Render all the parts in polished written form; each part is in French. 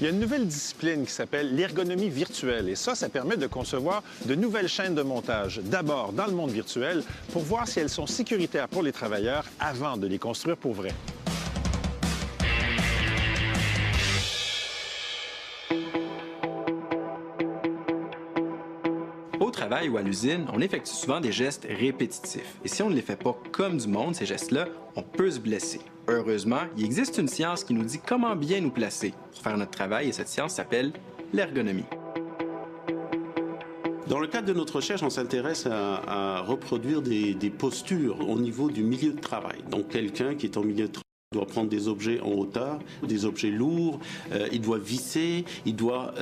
Il y a une nouvelle discipline qui s'appelle l'ergonomie virtuelle. Et ça permet de concevoir de nouvelles chaînes de montage, d'abord dans le monde virtuel, pour voir si elles sont sécuritaires pour les travailleurs avant de les construire pour vrai. Au travail ou à l'usine, on effectue souvent des gestes répétitifs. Et si on ne les fait pas comme du monde, ces gestes-là, on peut se blesser. Heureusement, il existe une science qui nous dit comment bien nous placer pour faire notre travail et cette science s'appelle l'ergonomie. Dans le cadre de notre recherche, on s'intéresse à reproduire des postures au niveau du milieu de travail. Donc quelqu'un qui est en milieu de travail doit prendre des objets en hauteur, des objets lourds, il doit visser, il doit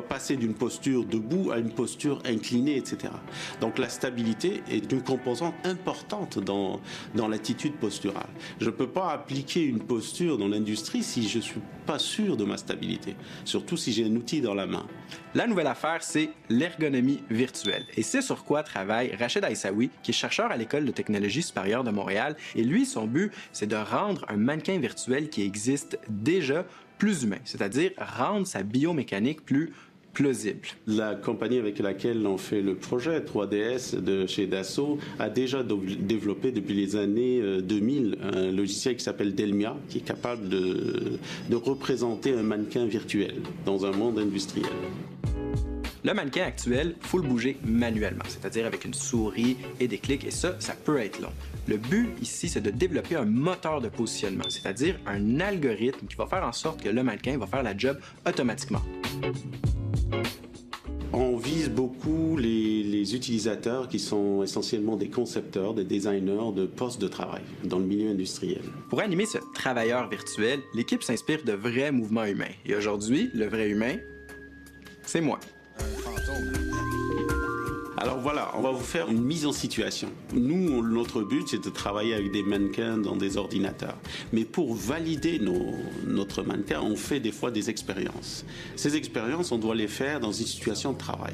passer d'une posture debout à une posture inclinée, etc. Donc la stabilité est une composante importante dans l'attitude posturale. Je ne peux pas appliquer une posture dans l'industrie si je ne suis pas sûr de ma stabilité, surtout si j'ai un outil dans la main. La nouvelle affaire, c'est l'ergonomie virtuelle. Et c'est sur quoi travaille Rachid Aissaoui, qui est chercheur à l'École de technologie supérieure de Montréal. Et lui, son but, c'est de rendre un mannequin virtuel qui existe déjà plus humain, c'est-à-dire rendre sa biomécanique plus plausible. La compagnie avec laquelle on fait le projet 3DS de chez Dassault a déjà développé depuis les années 2000 un logiciel qui s'appelle Delmia, qui est capable de représenter un mannequin virtuel dans un monde industriel. Le mannequin actuel, il faut le bouger manuellement, c'est-à-dire avec une souris et des clics, et ça peut être long. Le but ici, c'est de développer un moteur de positionnement, c'est-à-dire un algorithme qui va faire en sorte que le mannequin va faire la job automatiquement. On vise beaucoup les utilisateurs qui sont essentiellement des concepteurs, des designers de postes de travail dans le milieu industriel. Pour animer ce travailleur virtuel, l'équipe s'inspire de vrais mouvements humains. Et aujourd'hui, le vrai humain, c'est moi. Alors voilà, on va vous faire une mise en situation. Nous, notre but, c'est de travailler avec des mannequins dans des ordinateurs. Mais pour valider notre mannequin, on fait des fois des expériences. Ces expériences, on doit les faire dans une situation de travail.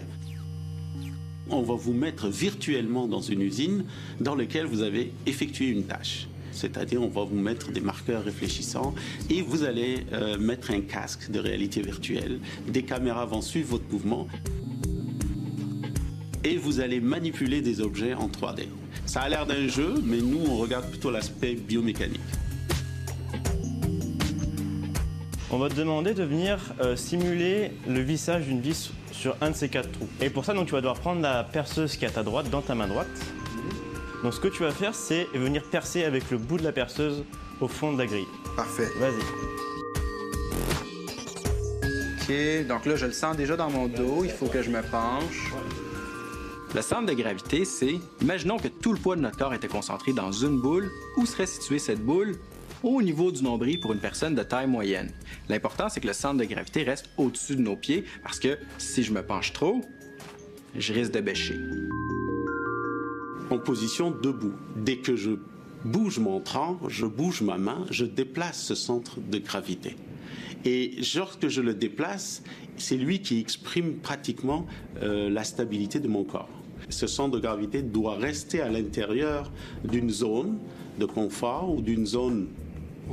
On va vous mettre virtuellement dans une usine dans laquelle vous avez effectué une tâche. C'est-à-dire, on va vous mettre des marqueurs réfléchissants et vous allez mettre un casque de réalité virtuelle. Des caméras vont suivre votre mouvement. Et vous allez manipuler des objets en 3D. Ça a l'air d'un jeu, mais nous, on regarde plutôt l'aspect biomécanique. On va te demander de venir simuler le vissage d'une vis sur un de ces 4 trous. Et pour ça, donc, tu vas devoir prendre la perceuse qui est à ta droite, dans ta main droite. Donc ce que tu vas faire, c'est venir percer avec le bout de la perceuse au fond de la grille. Parfait. Vas-y. OK, donc là, je le sens déjà dans mon dos. Il faut que je me penche. Le centre de gravité, c'est... Imaginons que tout le poids de notre corps était concentré dans une boule. Où serait située cette boule? Au niveau du nombril pour une personne de taille moyenne. L'important, c'est que le centre de gravité reste au-dessus de nos pieds parce que si je me penche trop, je risque de bêcher. En position debout. Dès que je bouge mon tronc, je bouge ma main, je déplace ce centre de gravité. Et lorsque je le déplace, c'est lui qui exprime pratiquement la stabilité de mon corps. Ce centre de gravité doit rester à l'intérieur d'une zone de confort ou d'une zone,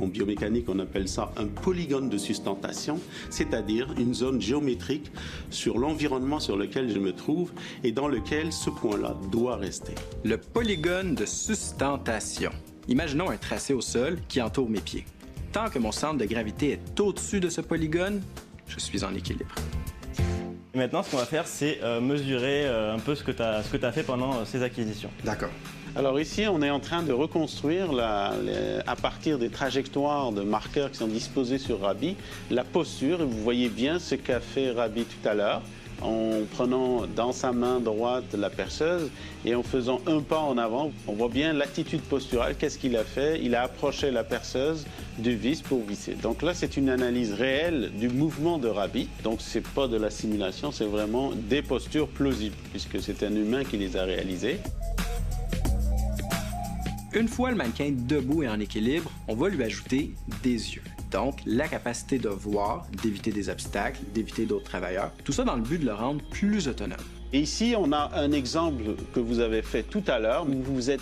en biomécanique on appelle ça un polygone de sustentation, c'est-à-dire une zone géométrique sur l'environnement sur lequel je me trouve et dans lequel ce point-là doit rester. Le polygone de sustentation. Imaginons un tracé au sol qui entoure mes pieds. Tant que mon centre de gravité est au-dessus de ce polygone, je suis en équilibre. Et maintenant, ce qu'on va faire, c'est mesurer un peu ce que tu as fait pendant ces acquisitions. D'accord. Alors ici, on est en train de reconstruire, à partir des trajectoires de marqueurs qui sont disposés sur Rabi, la posture. Vous voyez bien ce qu'a fait Rabi tout à l'heure, en prenant dans sa main droite la perceuse et en faisant un pas en avant. On voit bien l'attitude posturale. Qu'est-ce qu'il a fait? Il a approché la perceuse du vis pour visser. Donc là, c'est une analyse réelle du mouvement de Rabi. Donc c'est pas de la simulation, c'est vraiment des postures plausibles, puisque c'est un humain qui les a réalisées. Une fois le mannequin debout et en équilibre, on va lui ajouter des yeux. Donc, la capacité de voir, d'éviter des obstacles, d'éviter d'autres travailleurs. Tout ça dans le but de le rendre plus autonome. Et ici, on a un exemple que vous avez fait tout à l'heure où vous êtes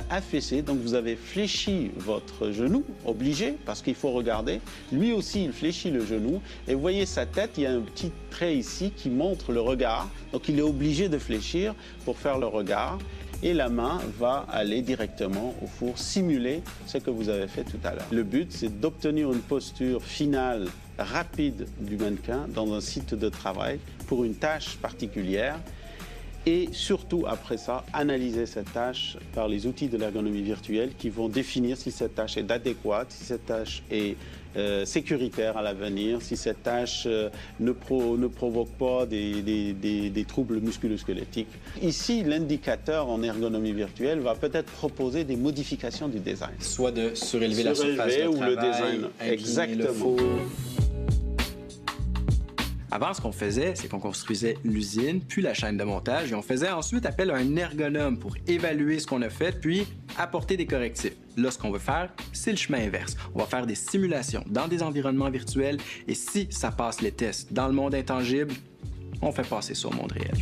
affaissé, donc vous avez fléchi votre genou, obligé, parce qu'il faut regarder. Lui aussi, il fléchit le genou. Et vous voyez sa tête, il y a un petit trait ici qui montre le regard. Donc il est obligé de fléchir pour faire le regard. Et la main va aller directement au four, simuler ce que vous avez fait tout à l'heure. Le but, c'est d'obtenir une posture finale rapide du mannequin dans un site de travail pour une tâche particulière. Et surtout, après ça, analyser cette tâche par les outils de l'ergonomie virtuelle qui vont définir si cette tâche est adéquate, si cette tâche est sécuritaire à l'avenir, si cette tâche ne provoque pas des troubles musculo-squelettiques. Ici, l'indicateur en ergonomie virtuelle va peut-être proposer des modifications du design. Soit de surélever la surface de ou travail, le design. Exactement. Avant, ce qu'on faisait, c'est qu'on construisait l'usine, puis la chaîne de montage, et on faisait ensuite appel à un ergonome pour évaluer ce qu'on a fait, puis apporter des correctifs. Là, ce qu'on veut faire, c'est le chemin inverse. On va faire des simulations dans des environnements virtuels, et si ça passe les tests dans le monde intangible, on fait passer ça au monde réel.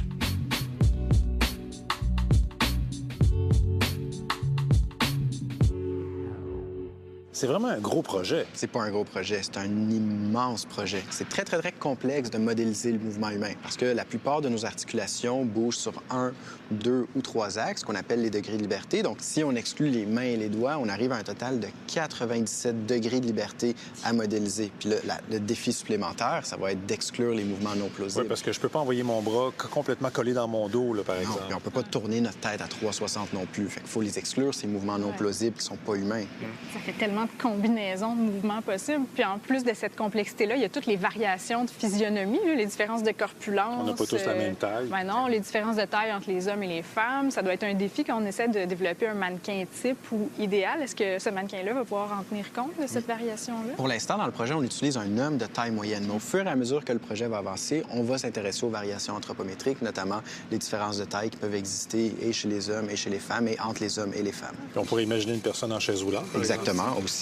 C'est vraiment un gros projet. C'est pas un gros projet, c'est un immense projet. C'est très, très, très complexe de modéliser le mouvement humain parce que la plupart de nos articulations bougent sur 1, 2 ou 3 axes, qu'on appelle les degrés de liberté. Donc, si on exclut les mains et les doigts, on arrive à un total de 97 degrés de liberté à modéliser. Puis le défi supplémentaire, ça va être d'exclure les mouvements non plausibles. Oui, parce que je peux pas envoyer mon bras complètement collé dans mon dos, là, par exemple. Non, puis on peut pas tourner notre tête à 360 non plus. Fait qu'il faut les exclure, ces mouvements non plausibles qui sont pas humains. Ça fait tellement de combinaisons de mouvements possibles. Puis en plus de cette complexité-là, il y a toutes les variations de physionomie, là, les différences de corpulence. On n'a pas tous la même taille. Ben non, les différences de taille entre les hommes et les femmes. Ça doit être un défi quand on essaie de développer un mannequin type ou idéal. Est-ce que ce mannequin-là va pouvoir en tenir compte de cette variation-là? Pour l'instant, dans le projet, on utilise un homme de taille moyenne. Mais au fur et à mesure que le projet va avancer, on va s'intéresser aux variations anthropométriques, notamment les différences de taille qui peuvent exister et chez les hommes et chez les femmes et entre les hommes et les femmes. Puis on pourrait imaginer une personne en chaise roulante. Exactement, aussi.